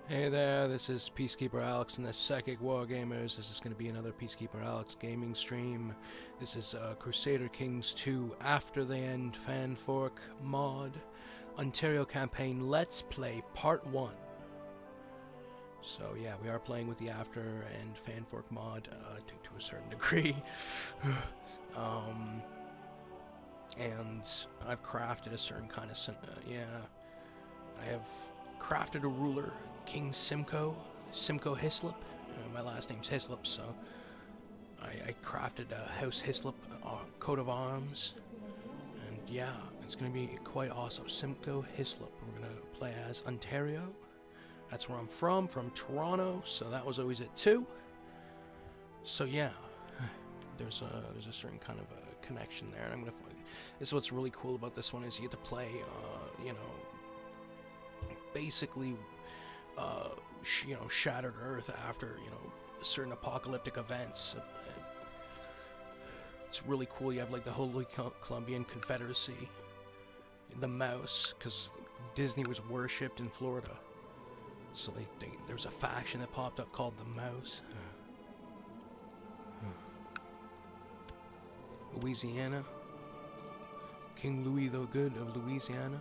Hey there, this is Peacekeeper Alex and the Psychic Wargamers. This is going to be another Peacekeeper Alex gaming stream. This is Crusader Kings 2 After the End Fanfork mod Ontario Campaign Let's Play Part 1. So yeah, we are playing with the After End Fanfork mod to a certain degree. And I've crafted a certain kind of... I have crafted a ruler, King Simcoe Hislop. My last name's Hislop, so I crafted a House Hislop coat of arms. And yeah, it's going to be quite awesome. Simcoe Hislop. We're going to play as Ontario. That's where I'm from Toronto, so that was always it too. So yeah, there's a certain kind of a connection there, and I'm going to... This is what's really cool about this one, is you get to play, basically, Shattered Earth after, certain apocalyptic events. And it's really cool. You have, like, the Holy Colombian Confederacy, the mouse, because Disney was worshipped in Florida. So there's a faction that popped up called the Mouse. Louisiana. King Louis the Good of Louisiana.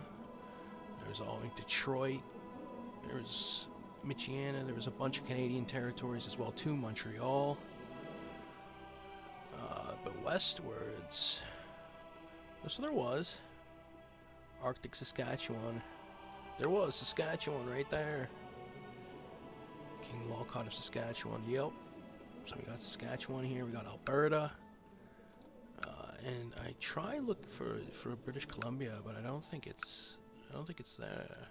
There's all in Detroit. There's Michiana. There was a bunch of Canadian territories as well too. Montreal. But westwards, so there was Arctic Saskatchewan. There was Saskatchewan right there. King Walcott of Saskatchewan. Yep. So we got Saskatchewan here. We got Alberta. And I try looking for British Columbia, but I don't think it's there.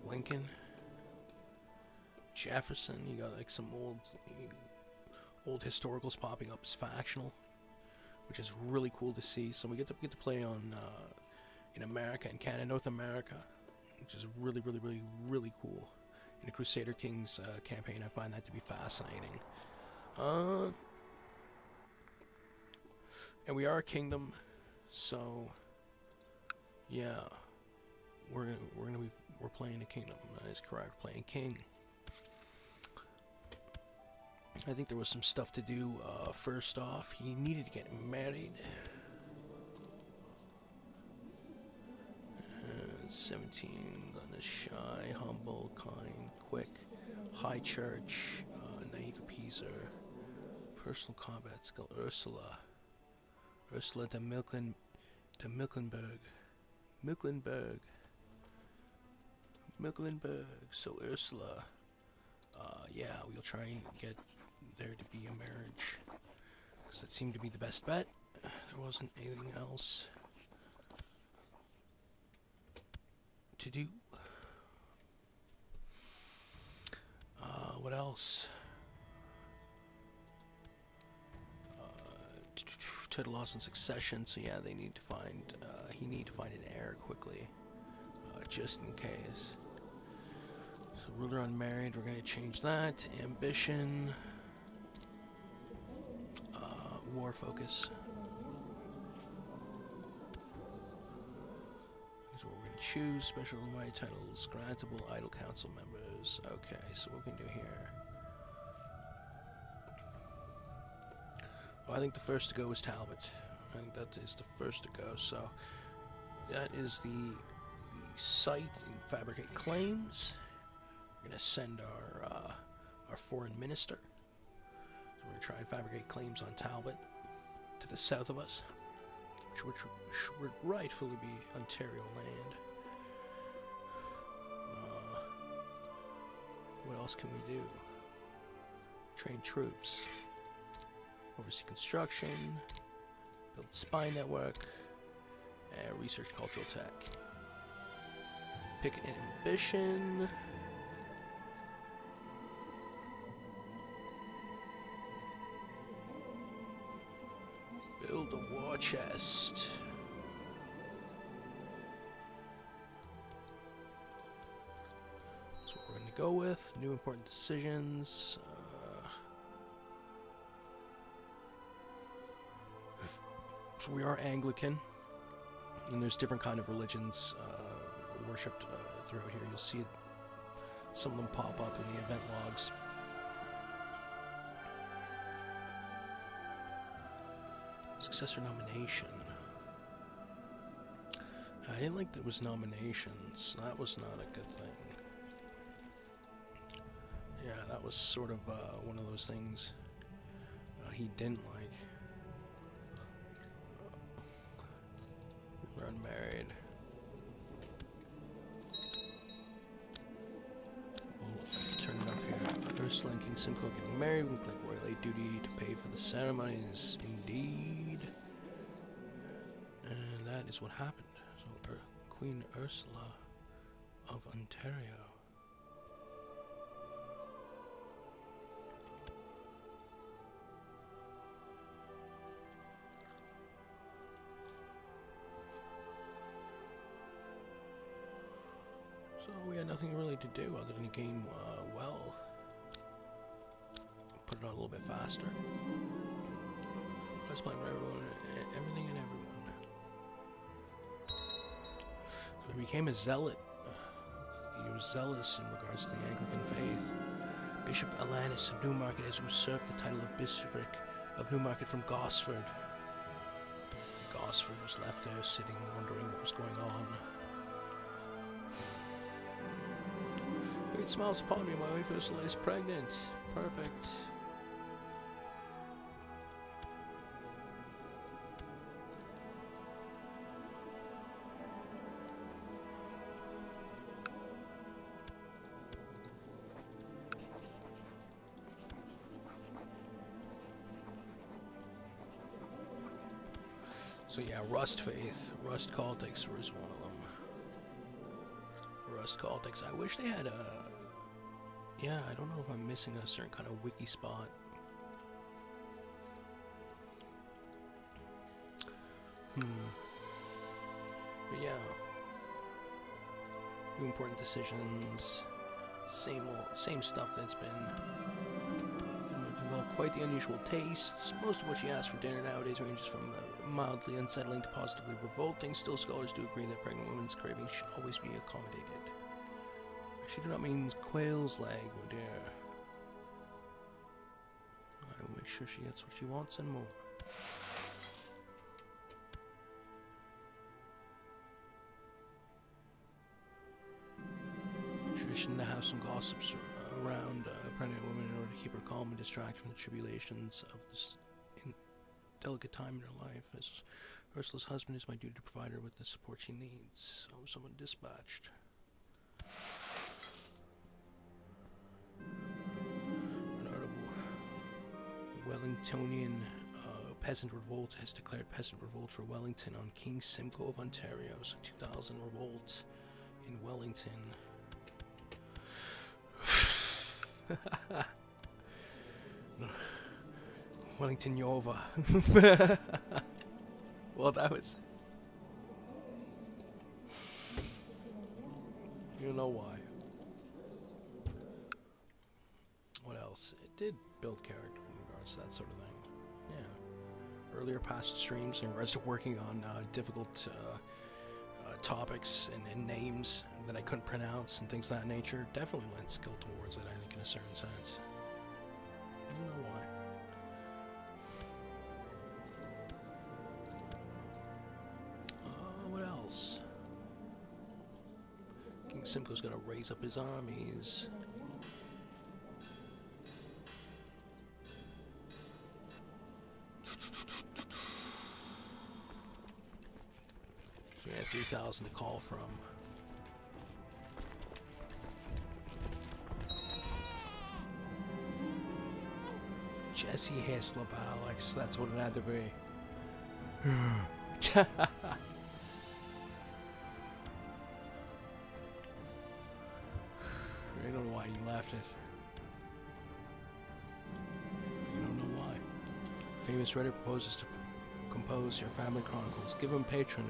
Lincoln, Jefferson. You got like some old historicals popping up as factional, which is really cool to see. So we get to play on in America and Canada, North America, which is really cool. In the Crusader Kings campaign, I find that to be fascinating. And we are a kingdom, so yeah, we're playing a kingdom. That is correct, playing king. I think there was some stuff to do. First off, he needed to get married. 17, on the shy, humble, kind, quick, high church, naive appeaser, personal combat skill, Ursula de Mecklenburg. So Ursula, yeah, we'll try and get there to be a marriage, because that seemed to be the best bet. There wasn't anything else to do. What else? Title loss and succession. So yeah, they need to find. He need to find an heir quickly, just in case. So ruler unmarried. We're gonna change that. Ambition. War focus. Choose special mighty titles, grantable idle council members. Okay, so what we can do here. Well, I think the first to go is Talbot. I think that is the first to go. So that is the site in Fabricate Claims. We're gonna send our foreign minister. So we're gonna try and fabricate claims on Talbot to the south of us, which would rightfully be Ontario land. What else can we do? Train troops, oversee construction, build spy network, and research cultural tech. Pick an ambition. Build a war chest. That's what we're going to go with. New important decisions. So we are Anglican. And there's different kind of religions worshipped throughout here. You'll see some of them pop up in the event logs. Successor nomination. I didn't like that it was nominations. That was not a good thing. Yeah, that was sort of one of those things he didn't like. We're unmarried. We'll turn it up here. Ursula and King Simcoe getting married. We can click royal duty to pay for the ceremonies. Indeed. And that is what happened. So, Queen Ursula of Ontario. So we had nothing really to do other than gain well. Put it on a little bit faster. Let's play for everyone, everything and everyone. So he became a zealot. He was zealous in regards to the Anglican faith. Bishop Alanis of Newmarket has usurped the title of Bishopric of Newmarket from Gosford. Gosford was left there sitting, wondering what was going on. Great smiles upon me, my wife Ursula is pregnant. Perfect. So yeah, Rust Faith, Rust Cultics was one of them. Rust Cultics. I wish they had a... Yeah, I don't know if I'm missing a certain kind of wiki spot. But yeah. Few important decisions. Same stuff that's been... developed quite the unusual tastes. Most of what she asks for dinner nowadays ranges from mildly unsettling to positively revolting. Still, scholars do agree that pregnant women's cravings should always be accommodated. She do not mean quail's leg, my dear. I will make sure she gets what she wants and more. Tradition to have some gossips around a pregnant woman in order to keep her calm and distract from the tribulations of this delicate time in her life. As Ursula's husband, is my duty to provide her with the support she needs. So someone dispatched. Wellingtonian peasant revolt has declared peasant revolt for Wellington on King Simcoe of Ontario. So 2000 revolt in Wellington. Wellington Yova. Well, that was... You know why. What else? It did build character in regards to that sort of thing. Yeah. Earlier past streams in regards to working on difficult topics and names that I couldn't pronounce and things of that nature definitely lent skill towards it, I think, in a certain sense. You know why. What else? King Simcoe's gonna raise up his armies. So we have 3,000 to call from. Jesse Hislop, Alex, that's what it had to be. I don't know why you left it. You don't know why. Famous writer proposes to compose your family chronicles. Give him patronage.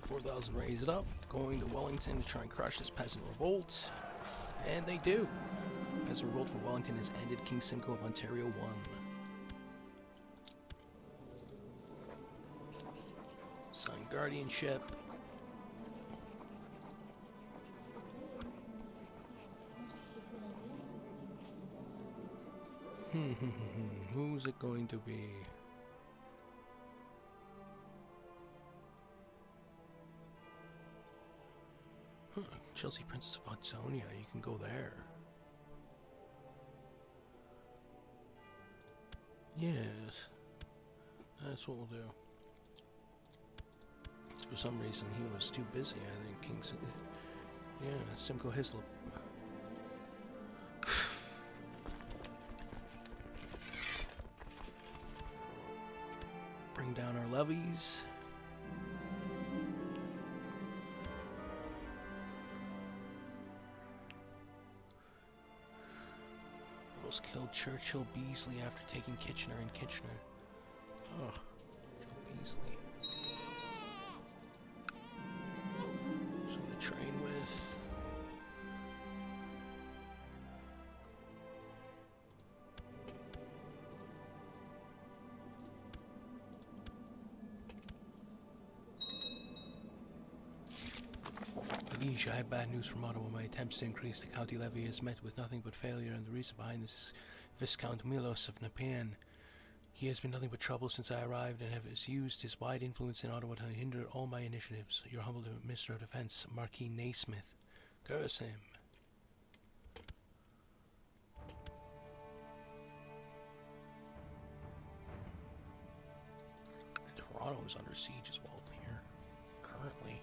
4,000 raised up, going to Wellington to try and crush this peasant revolt. And they do. Peasant revolt for Wellington has ended. King Simcoe of Ontario won. Signed guardianship. Who's it going to be? Chelsea Princess of Hudsonia, you can go there. Yes, that's what we'll do. For some reason he was too busy, I think. Yeah, Simcoe Hislop. Bring down our levies. Rebels killed Churchill Beasley after taking Kitchener and Kitchener. Oh, Churchill Beasley. Something to train with. I have bad news from Ottawa. My attempts to increase the county levy has met with nothing but failure, and the reason behind this is Viscount Milos of Nepean. He has been nothing but trouble since I arrived, and has used his wide influence in Ottawa to hinder all my initiatives. Your humble Minister of Defence, Marquis Naismith. Curse him. And Toronto is under siege as well here, currently.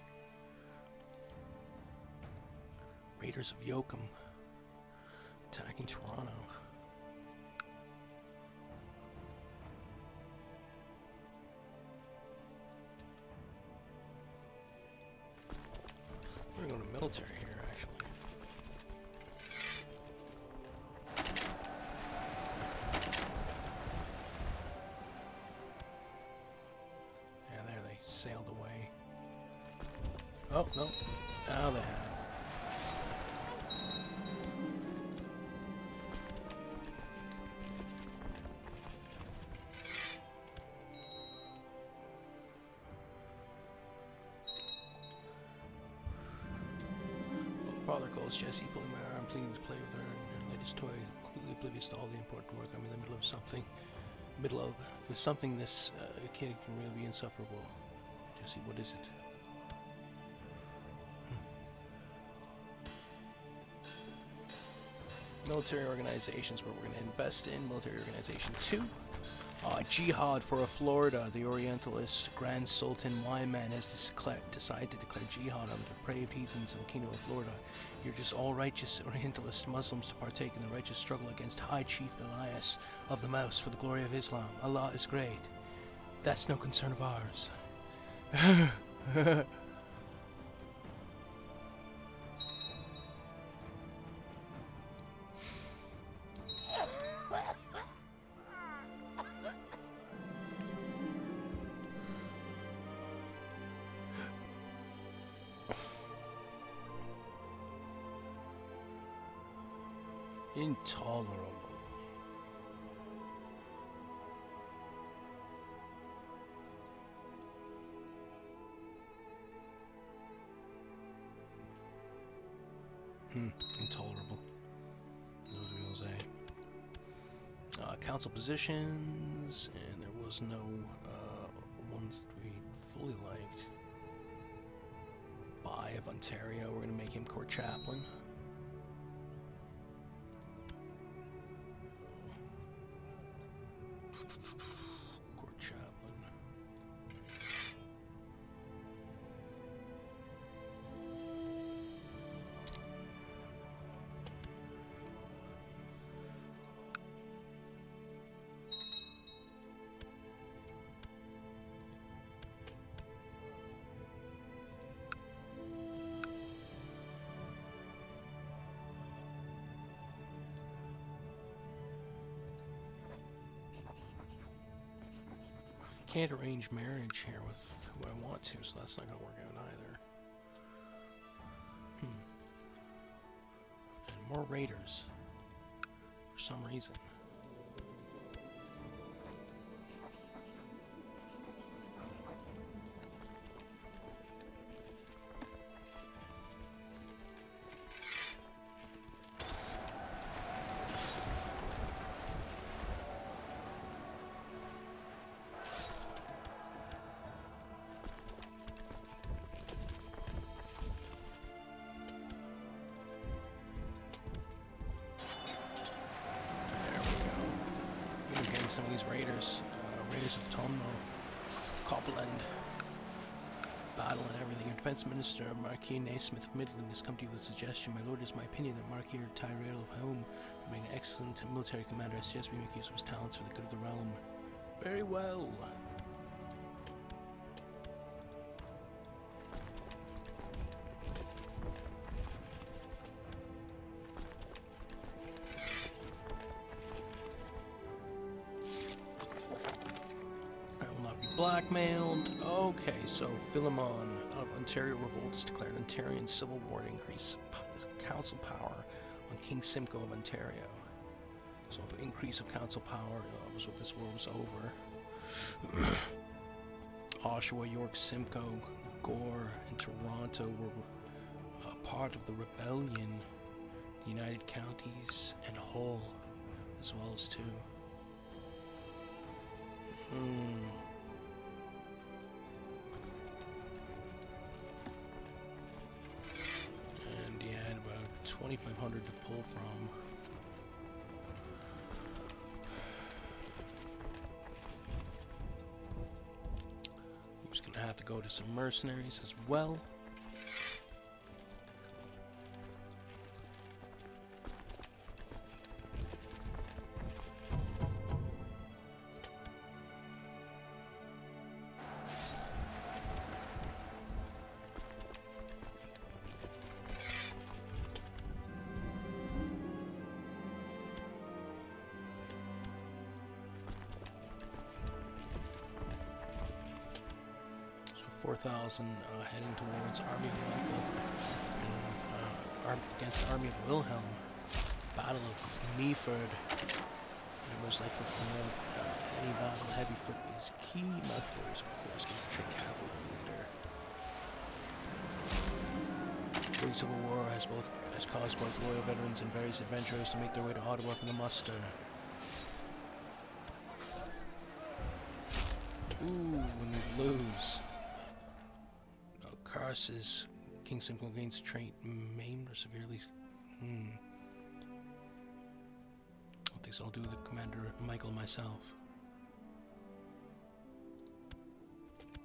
Raiders of Yoakum attacking Toronto. We're going to military here, actually. Yeah, there they sailed away. Oh, no. Now they have. Father calls Jessie, pulling my arm, pleading to play with her and her latest toy, completely oblivious to all the important work. I'm in the middle of something. Something this kid can really be insufferable. Jessie, what is it? Military organizations where we're going to invest in. Military Organization 2. Jihad for Florida. The Orientalist Grand Sultan Wyman has decided to declare jihad on the depraved heathens in the Kingdom of Florida. You're just all righteous Orientalist Muslims to partake in the righteous struggle against High Chief Elias of the Mouse for the glory of Islam. Allah is great. That's no concern of ours. Intolerable. Intolerable. Those will say. Council positions, and there was no ones that we fully liked. Bai of Ontario, we're going to make him court chaplain. Court chaplain. Can't arrange marriage here with who I want to, so that's not going to work out either. More raiders. For some reason. Some of these raiders, Raiders of Tomno, Copland, battle and everything. Your defense minister, Marquis Naismith of Midland, has come to you with a suggestion. My lord, it is my opinion that Marquis Tyrell of Home would make an excellent military commander. I suggest we make use of his talents for the good of the realm. Very well. Blackmailed. Okay, so Philemon of Ontario Revolt has declared Ontarian Civil War to increase council power on King Simcoe of Ontario. So increase of council power was what this war was over. Oshawa, York, Simcoe, Gore, and Toronto were part of the rebellion. The United Counties and Hull, as well as two. And you had about 2,500 to pull from. He was gonna have to go to some mercenaries as well. So 4,000 heading towards Army of Michael and against the Army of Wilhelm. Battle of Meaford. Most likely any battle heavy foot is key. Mouthboys, of course, against the trick cavalry leader. The Civil War has caused both loyal veterans and various adventurers to make their way to Ottawa for the muster. Ooh, when we lose. Carses, King Simcoe gains trait maimed or severely. I think so. I'll do the Commander Michael myself.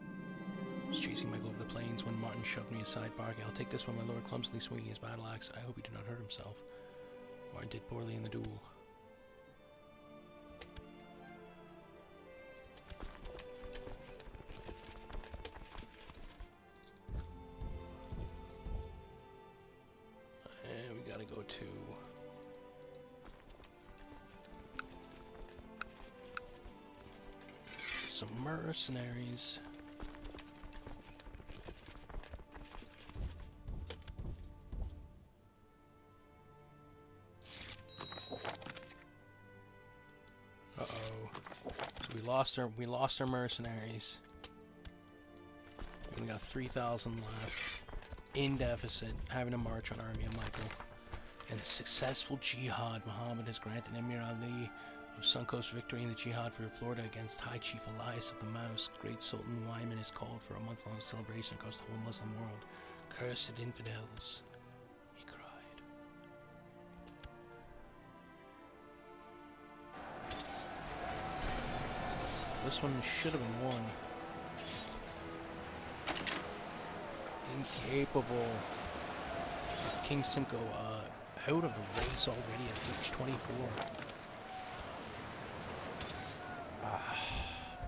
I was chasing Michael over the plains when Martin shoved me aside, barking, "I'll take this one, my lord," clumsily swinging his battle axe. I hope he did not hurt himself. Martin did poorly in the duel. And we gotta go to some mercenaries. So we lost our mercenaries. We only got 3,000 left. In deficit, having to march on Army of Michael. And successful jihad. Muhammad has granted Emir Ali of Suncoast victory in the jihad for Florida against High Chief Elias of the Mouse. Great Sultan Wyman has called for a month-long celebration across the whole Muslim world. Cursed infidels, he cried. This one should have been won. Incapable. King Simcoe out of the race already at age 24.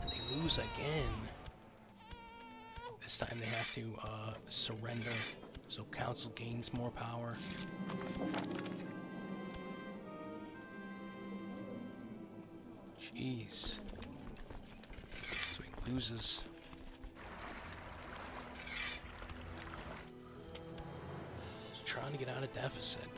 And they lose again. This time they have to surrender, so council gains more power. Jeez. So he loses. He's trying to get out of deficit.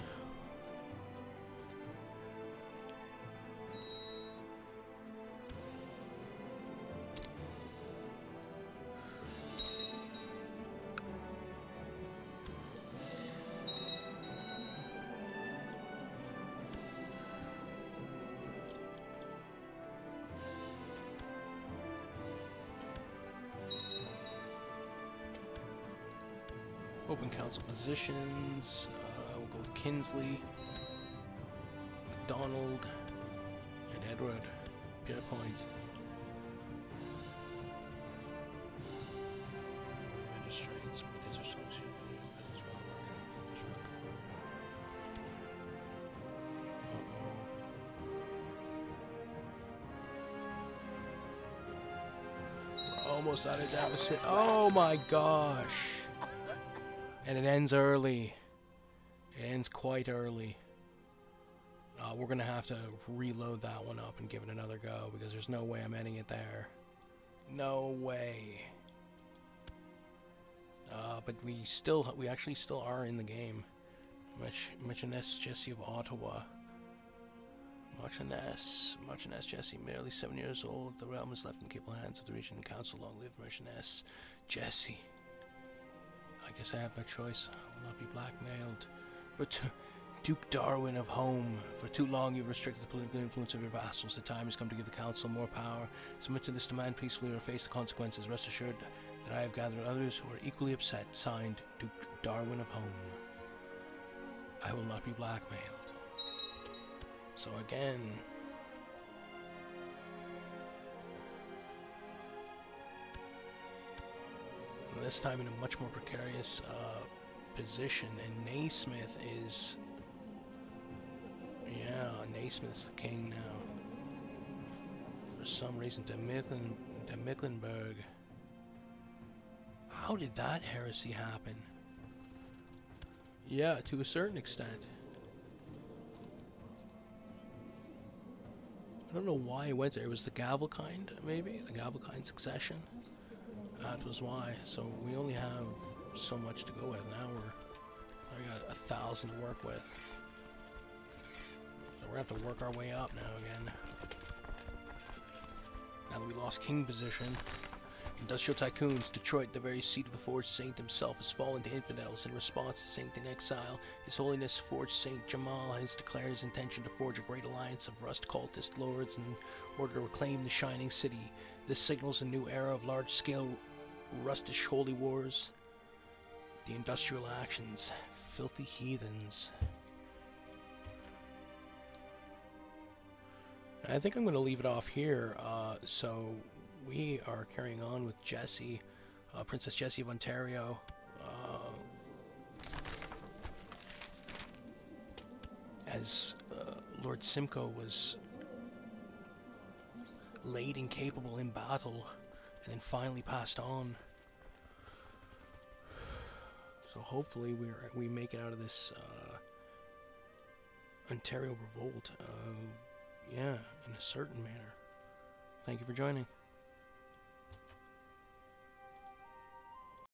Open council positions. We'll go with Kinsley, McDonald, and Edward. Pierrepoint. Magistrates. Almost out of deficit. Oh my gosh. And it ends early. It ends quite early. We're going to have to reload that one up and give it another go because there's no way I'm ending it there. No way. But we actually still are in the game. Marchioness Jesse of Ottawa. Marchioness Jesse, merely 7 years old. The realm is left in capable hands of the Regent and Council. Long live Marchioness Jesse. I guess I have no choice. I will not be blackmailed. For Duke Darwin of Home, for too long you've restricted the political influence of your vassals. The time has come to give the Council more power. Submit to this demand peacefully or face the consequences. Rest assured that I have gathered others who are equally upset. Signed, Duke Darwin of Home. I will not be blackmailed. So again, this time in a much more precarious position, and Naismith is, yeah, Naismith's the king now. For some reason, de Mecklenburg. How did that heresy happen? Yeah, to a certain extent. I don't know why it went there. It was the Gavelkind, maybe? The Gavelkind succession? That was why. So we only have so much to go with. Now we got 1,000 to work with. So we're going to have to work our way up now again. Now that we lost king position. Industrial tycoons, Detroit, the very seat of the Forged Saint himself, has fallen to infidels. In response to Saint in exile, His Holiness Forged Saint Jamal has declared his intention to forge a great alliance of rust cultist lords in order to reclaim the Shining City. This signals a new era of large-scale rustish holy wars. The industrial actions, filthy heathens. I think I'm going to leave it off here, so we are carrying on with Jessie, Princess Jessie of Ontario. As Lord Simcoe was laid incapable in battle and then finally passed on. So hopefully we make it out of this Ontario revolt, yeah, in a certain manner. Thank you for joining.